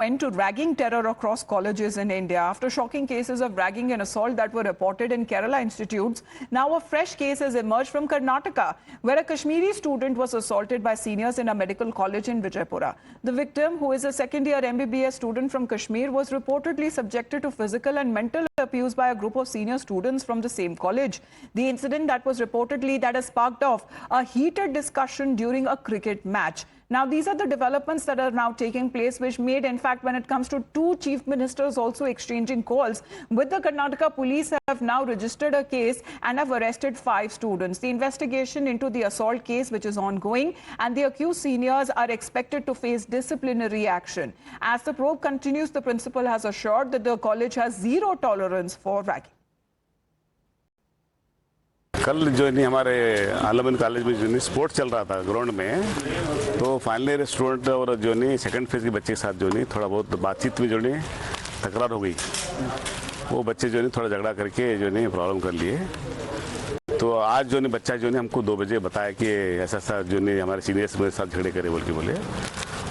End to ragging terror across colleges in India. After shocking cases of ragging and assault that were reported in Kerala institutes, now a fresh case has emerged from Karnataka, where a Kashmiri student was assaulted by seniors in a medical college in Vijaypura. The victim, who is a second-year MBBS student from Kashmir, was reportedly subjected to physical and mental abuse by a group of senior students from the same college. The incident that has sparked off a heated discussion during a cricket match. Now, these are the developments that are now taking place, which made, in fact, when it comes to two chief ministers also exchanging calls, with the Karnataka police have now registered a case and have arrested 5 students. The investigation into the assault case, which is ongoing, and the accused seniors are expected to face disciplinary action. As the probe continues, the principal has assured that the college has zero tolerance for ragging. कल जो नहीं हमारे Alamgir college में जो नहीं sports चल रहा था ग्राउंड में, तो फाइनल ईयर स्टूडेंट और जो नहीं सेकंड फेज के बच्चे के साथ जो नहीं थोड़ा बहुत बातचीत में जो नहीं तकरार हो गई। वो बच्चे जो नहीं थोड़ा झगड़ा करके जो नहीं प्रॉब्लम कर लिए। तो आज जो नहीं बच्चा जो नहीं हमको 2 बजे बताया कि ऐसा ऐसा जो नहीं हमारे सीनियर्स मेरे साथ झगड़े करे बोले।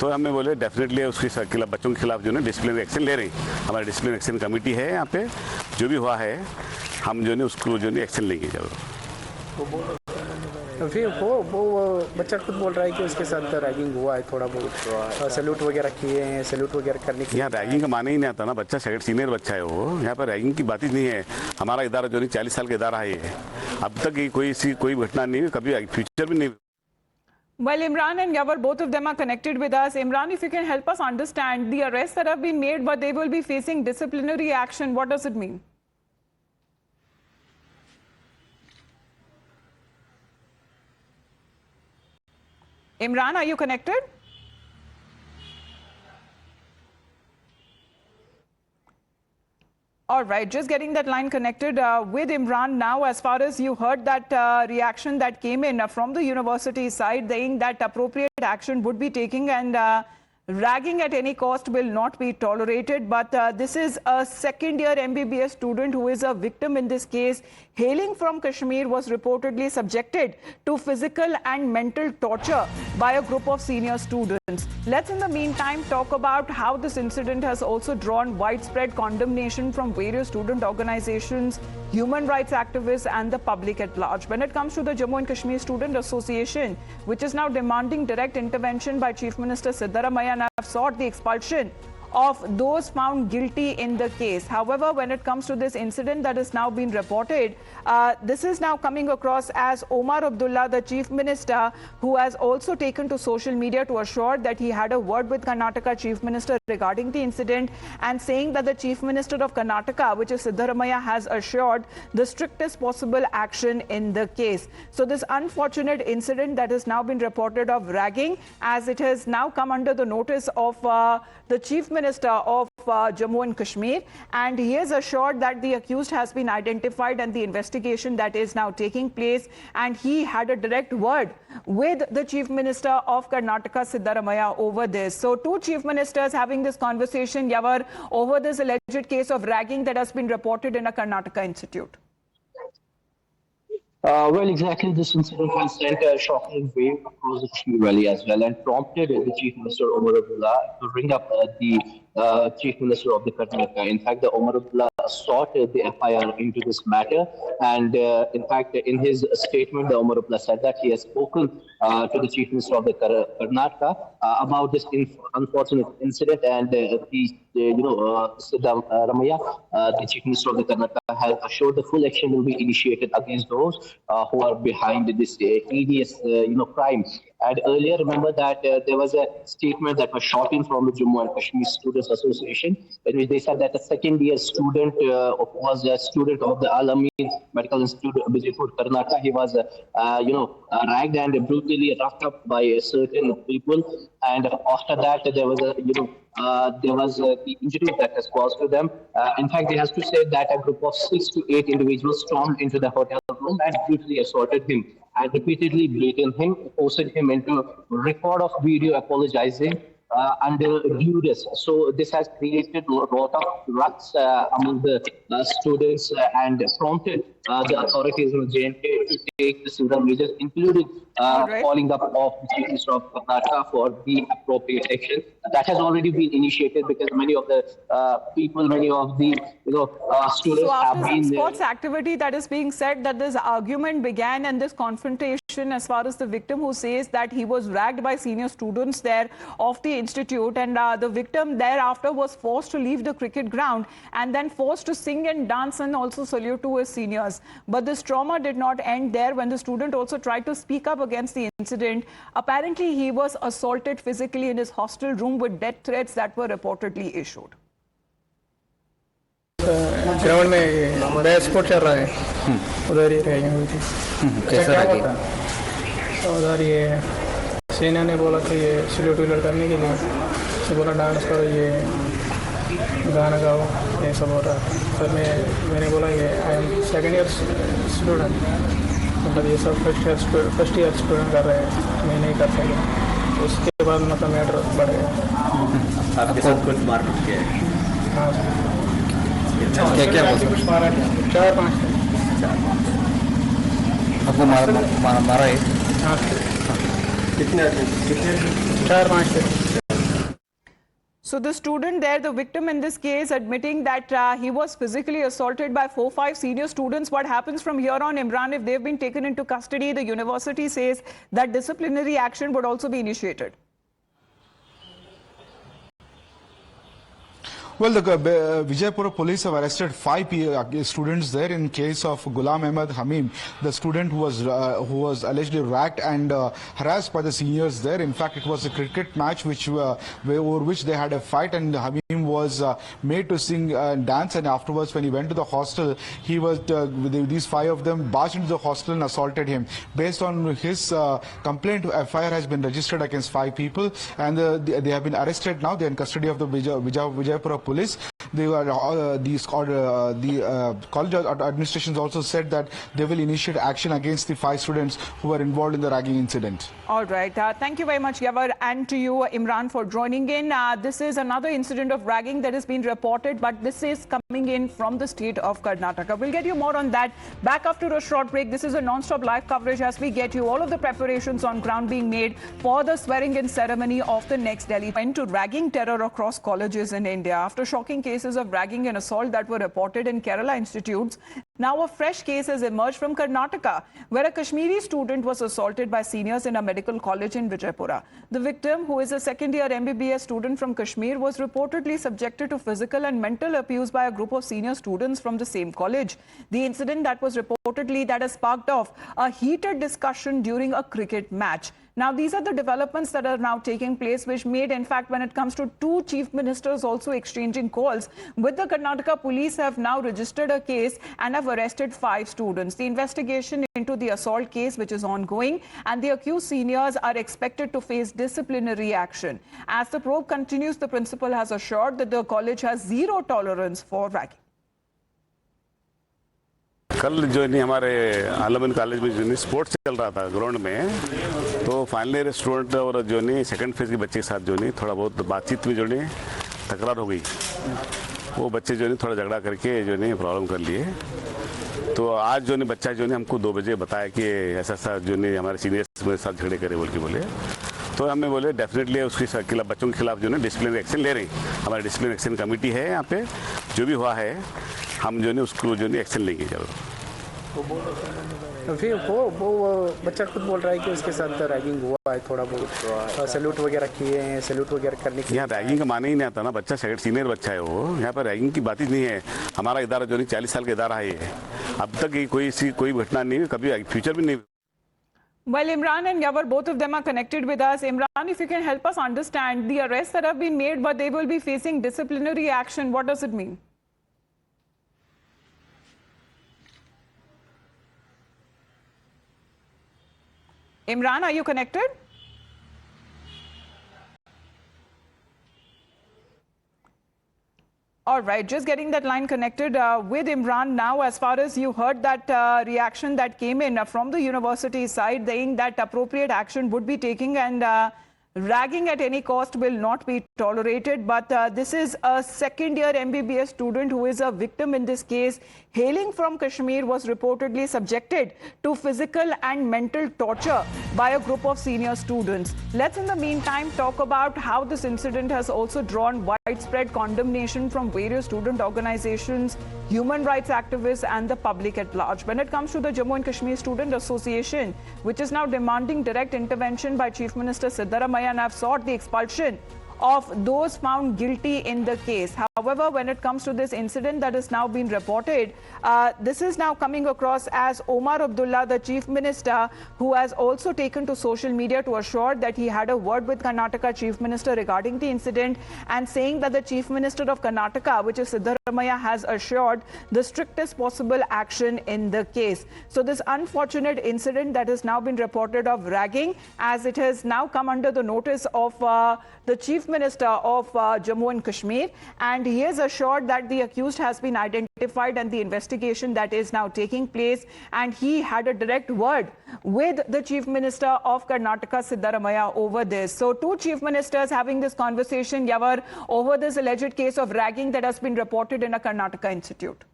तो हमें बोले डेफिनेटली उसके खिलाफ बच्चों के खिलाफ जो है डिसिप्लिनरी एक्शन ले रही। हमारी डिसिप्लिनरी एक्शन कमेटी है यहाँ पे, जो भी हुआ है हम जो नहीं उसको जो नहीं एक्शन लेंगे जरूर। फिर वो बच्चा खुद बोल रहा है कि उसके साथ रैगिंग हुआ है, थोड़ा बहुत सैल्यूट वगैरह किए हैं, सैल्यूट वगैरह करने की। यहाँ रैगिंग का माने ही नहीं आता ना, बच्चा सीनियर बच्चा है वो, यहाँ पर रैगिंग की बात ही नहीं है। हमारा इदारा जो नहीं 40 साल का इदारा है ये, अब तक कोई घटना नहीं है, कभी फ्यूचर भी नहीं। Well, Imran and Yawar, both of them are connected with us. Imran, if you can help us understand the arrests that have been made, but they will be facing disciplinary action. What does it mean? Imran, are you connected? All right, just getting that line connected with Imran now. As far as you heard that reaction that came in from the university side, saying that appropriate action would be taken and ragging at any cost will not be tolerated. But this is a second-year MBBS student who is a victim in this case, hailing from Kashmir, was reportedly subjected to physical and mental torture by a group of senior students. Let's in the meantime talk about how this incident has also drawn widespread condemnation from various student organizations, human rights activists and the public at large. When it comes to the Jammu and Kashmir Student Association, which is now demanding direct intervention by Chief Minister Siddaramaiah, and have sought the expulsion of those found guilty in the case. However, when it comes to this incident that has now been reported, this is now coming across as Omar Abdullah, the Chief Minister, who has also taken to social media to assure that he had a word with Karnataka Chief Minister regarding the incident, and saying that the Chief Minister of Karnataka, which is Siddaramaiah, has assured the strictest possible action in the case. So this unfortunate incident that has now been reported of ragging, as it has now come under the notice of the Chief Minister of Jammu and Kashmir, and he has assured that the accused has been identified and the investigation that is now taking place, and he had a direct word with the Chief Minister of Karnataka, Siddaramaiah, over this. So 2 chief ministers having this conversation, Yawar, over this alleged case of ragging that has been reported in a Karnataka institute. Well, exactly. This incident has sent a shocking wave across the Kashmir Valley as well, and prompted the Chief Minister Omar Abdullah to ring up the Chief Minister of the Karnataka. In fact, the Omar Abdullah sought the FIR into this matter, and in fact, in his statement, the Omar Abdullah said that he has spoken to the Chief Minister of the Karnataka about this unfortunate incident, and Siddaramaiah, the Chief Minister of the Karnataka, has assured the full action will be initiated against those who are behind this hideous, crime. And earlier, remember that there was a statement that was shot in from the Jammu and Kashmir Students Association, in which they said that a second-year student was a student of the Al-Amin Medical Institute, Vijaypur, Karnataka. He was, ragged and brutally roughed up by certain people. And after that, there was the injury that was caused to them. In fact, they have to say that a group of 6 to 8 individuals stormed into the hotel room and brutally assaulted him and repeatedly beaten him, posted him into a record of video apologizing under duress. So this has created a lot of rucks among the students and prompted the authorities in JNK to take the several measures, including Right. calling up of the Chief Minister of Karnataka for the appropriate action. That has already been initiated because many of the people, many of the students So have after some been sports activity, that is being said that this argument began and this confrontation as far as the victim who says that he was ragged by senior students there of the institute, and the victim thereafter was forced to leave the cricket ground and then forced to sing and dance and also salute to his seniors. But this trauma did not end there when the student also tried to speak up against the incident. Apparently, he was assaulted physically in his hostel room with death threats that were reportedly issued. Ground में bat sport चल रहा है, उधर ही ragging हुई थी। कैसा ragging? उधर ये सेना ने बोला कि ये सल्यूट विल्यूट करने के लिए, तो बोला डांस करो, ये गाना गाओ, ये सब हो रहा है। फिर मैंने बोला ये I am second year student, मतलब ये सब फर्स्ट ईयर स्टूडेंट कर रहे हैं, मैं नहीं कर सकता। उसके बाद मतलब मैटर बढ़ गया। आपके साथ कुछ मारपीट किया है? हाँ, क्या क्या हुआ? 4-5 आपको मारा है? हाँ, कितने 4-5 थे। So the student there, the victim in this case, admitting that he was physically assaulted by 4-5 senior students. What happens from here on, Imran, if they've been taken into custody? The university says that disciplinary action would also be initiated. Well, the Vijaypura police have arrested 5 students there in case of Ghulam Ahmed Hamim, the student who was allegedly racked and harassed by the seniors there. In fact, it was a cricket match over which they had a fight, and Hamim was made to sing and dance. And afterwards, when he went to the hostel, he was these 5 of them barged into the hostel and assaulted him. Based on his complaint, FIR has been registered against 5 people, and they have been arrested now. They are in custody of the Vijaypura police. The college administrations also said that they will initiate action against the 5 students who were involved in the ragging incident. All right. Thank you very much, Yavar, and to you, Imran, for joining in. This is another incident of ragging that has been reported, but this is coming in from the state of Karnataka. We'll get you more on that back after a short break. This is a non-stop live coverage as we get you all of the preparations on ground being made for the swearing-in ceremony of the next Delhi. Went to ragging terror across colleges in India. After shocking cases of ragging and assault that were reported in Kerala institutes, now a fresh case has emerged from Karnataka, where a Kashmiri student was assaulted by seniors in a medical college in Vijaypura. The victim, who is a second-year MBBS student from Kashmir, was reportedly subjected to physical and mental abuse by a group of senior students from the same college. The incident that has sparked off a heated discussion during a cricket match. Now, these are the developments that are now taking place, which made, in fact, when it comes to 2 chief ministers also exchanging calls, with the Karnataka police have now registered a case and have arrested 5 students. The investigation into the assault case, which is ongoing, and the accused seniors are expected to face disciplinary action. As the probe continues, the principal has assured that the college has zero tolerance for ragging. कल जो नहीं हमारे Alamgir college में जो नहीं sports चल रहा था ग्राउंड में, तो फाइनल ईयर स्टूडेंट और जो नहीं सेकंड फेज के बच्चे के साथ जो नहीं थोड़ा बहुत बातचीत में जो नहीं तकरार हो गई। वो बच्चे जो नहीं थोड़ा झगड़ा करके जो नहीं प्रॉब्लम कर लिए। तो आज जो नहीं बच्चा जो नहीं हमको 2 बजे बताया कि ऐसा ऐसा जो नहीं हमारे सीनियर्स मेरे साथ झगड़े करे बोले। तो हमें बोले डेफिनेटली उसके खिलाफ बच्चों के खिलाफ जो है डिसिप्लिन एक्शन ले रहे हैं। हमारी डिसिप्लिन एक्शन कमेटी है यहाँ पे, जो भी हुआ है हम जो नहीं उसको जो नहीं एक्शन लेंगे जरूर। फिर वो बच्चा खुद बोल रहा है कि उसके साथ रैगिंग हुआ है, थोड़ा बहुत सैल्यूट वगैरह किए हैं, सैल्यूट वगैरह करने के। यहाँ रैगिंग का माने ही नहीं आता ना, बच्चा सीनियर बच्चा है वो, यहाँ पर रैगिंग की बात ही नहीं है। हमारा इदारा जो नहीं 40 साल का इदारा है ये, अब तक कोई घटना नहीं, कभी फ्यूचर भी नहीं। Well, Imran and Yavar, both of them are connected with us. Imran, if you can help us understand the arrests that have been made, but they will be facing disciplinary action. What does it mean? Imran, are you connected? All right, just getting that line connected with Imran now. As far as you heard that reaction that came in from the university side, saying that appropriate action would be taken and Ragging at any cost will not be tolerated, but this is a second-year MBBS student who is a victim in this case. Hailing from Kashmir, was reportedly subjected to physical and mental torture by a group of senior students. Let's in the meantime talk about how this incident has also drawn widespread condemnation from various student organizations, human rights activists and the public at large. When it comes to the Jammu and Kashmir Student Association, which is now demanding direct intervention by Chief Minister Siddaramaiah and have sought the expulsion of those found guilty in the case. However, when it comes to this incident that has now been reported, this is now coming across as Omar Abdullah, the Chief Minister, who has also taken to social media to assure that he had a word with Karnataka Chief Minister regarding the incident, and saying that the Chief Minister of Karnataka, which is Siddaramaiah, has assured the strictest possible action in the case. So this unfortunate incident that has now been reported of ragging, as it has now come under the notice of the Chief Minister of Jammu and Kashmir, and he has assured that the accused has been identified and the investigation that is now taking place, and he had a direct word with the Chief Minister of Karnataka, Siddaramaiah, over this. So two Chief Ministers having this conversation, Yavar, over this alleged case of ragging that has been reported in a Karnataka institute.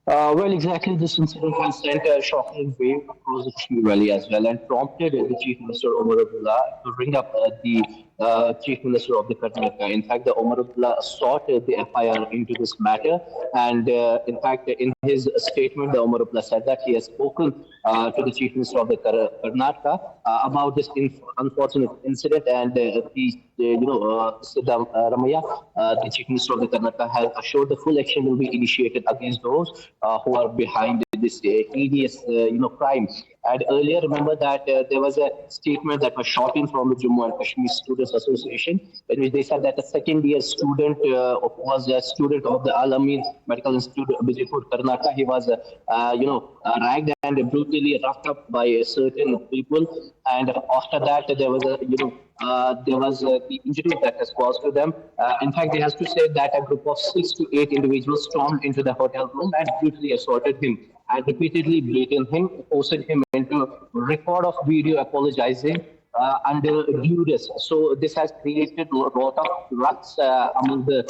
Well, exactly. This incident has sent a shocking wave across the Kashmir Valley as well, and prompted the Chief Minister Omar Abdullah to ring up the Chief Minister of the Karnataka. In fact, the Omar Abdullah sought the FIR into this matter, and in fact, in his statement, the Omar Abdullah said that he has spoken to the Chief Minister of the Karnataka about this unfortunate incident, and Siddaramaiah, the Chief Minister of the Karnataka, has assured the full action will be initiated against those who are behind this hideous, crime. And earlier, remember that there was a statement that was shot in from the Jammu and Kashmir Students Association, in which they said that a second-year student was a student of the Al-Amin Medical Institute, Bijipur, Karnataka. He was, ragged and brutally roughed up by certain people. And after that, there was the injury that was caused to them. In fact, they have to say that a group of 6 to 8 individuals stormed into the hotel room and brutally assaulted him and repeatedly beaten him, posted him into record of video apologizing under duress. So this has created a lot of rucks among the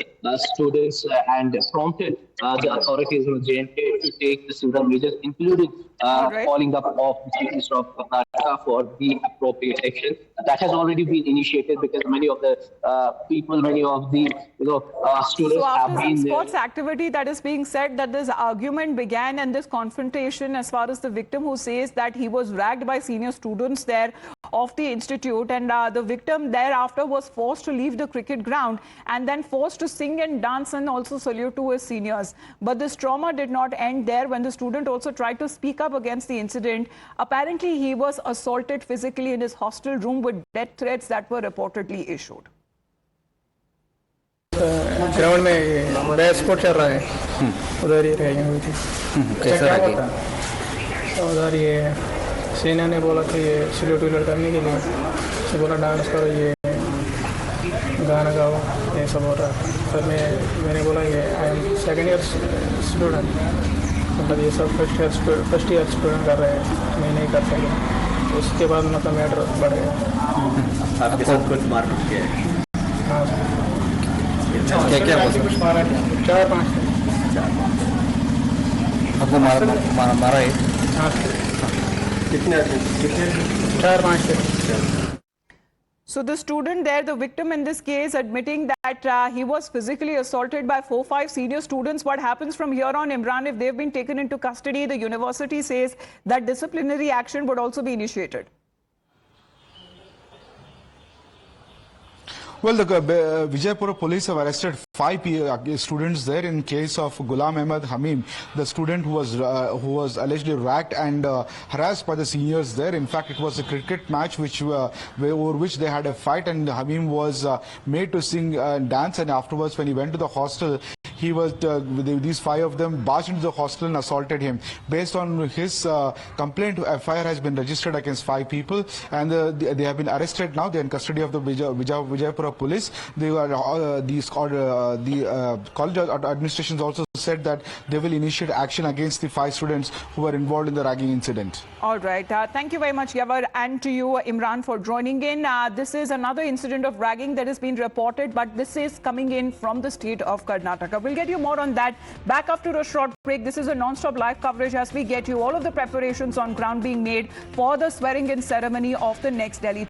students and prompted the authorities in JNK to take the several measures, including calling up of the Chief Minister of Karnataka for the appropriate action. That has already been initiated because many of the many of the students so have after been. some sports activity that is being said, that this argument began and this confrontation, as far as the victim who says that he was ragged by senior students there of the institute, and the victim thereafter was forced to leave the cricket ground and then forced to sing and dance and also salute to his seniors. But this trauma did not end there. When the student also tried to speak up against the incident, apparently he was assaulted physically in his hostel room with death threats that were reportedly issued. Ground में bat sport चल रहा है, उधर ही ragging हुई थी। कैसा ragging? उधर ये सेना ने बोला कि ये सल्यूट विल्यूट करने के लिए, तो बोला डांस करो, ये गाना गाओ, ये सब हो रहा है। फिर मैंने बोला ये I am second year student, मतलब ये सब फर्स्ट ईयर स्टूडेंट कर रहे हैं, मैं नहीं कर सके। उसके बाद मतलब मैटर बढ़ गया। आपके साथ कुछ मारपीट किया है? हाँ, क्या हुआ? 4-5 आपको मारा है? हाँ, कितने 4-5 थे। So the student there, the victim in this case, admitting that he was physically assaulted by 4-5 senior students. What happens from here on, Imran, if they've been taken into custody? The university says that disciplinary action would also be initiated. Well, the Vijaypura police have arrested 5 students there in case of Ghulam Ahmed Hamim, the student who was allegedly racked and harassed by the seniors there. In fact, it was a cricket match over which they had a fight, and Hamim was made to sing and dance, and afterwards when he went to the hostel, he was these 5 of them barged into the hostel and assaulted him. Based on his complaint, FIR has been registered against 5 people, and they have been arrested now. They are in custody of the Vijayapura police. They are the college administrations also said that they will initiate action against the 5 students who were involved in the ragging incident. All right. Thank you very much, Yavar, and to you, Imran, for joining in. This is another incident of ragging that has been reported, but this is coming in from the state of Karnataka. We'll get you more on that back after a short break. This is a non-stop live coverage as we get you all of the preparations on ground being made for the swearing-in ceremony of the next Delhi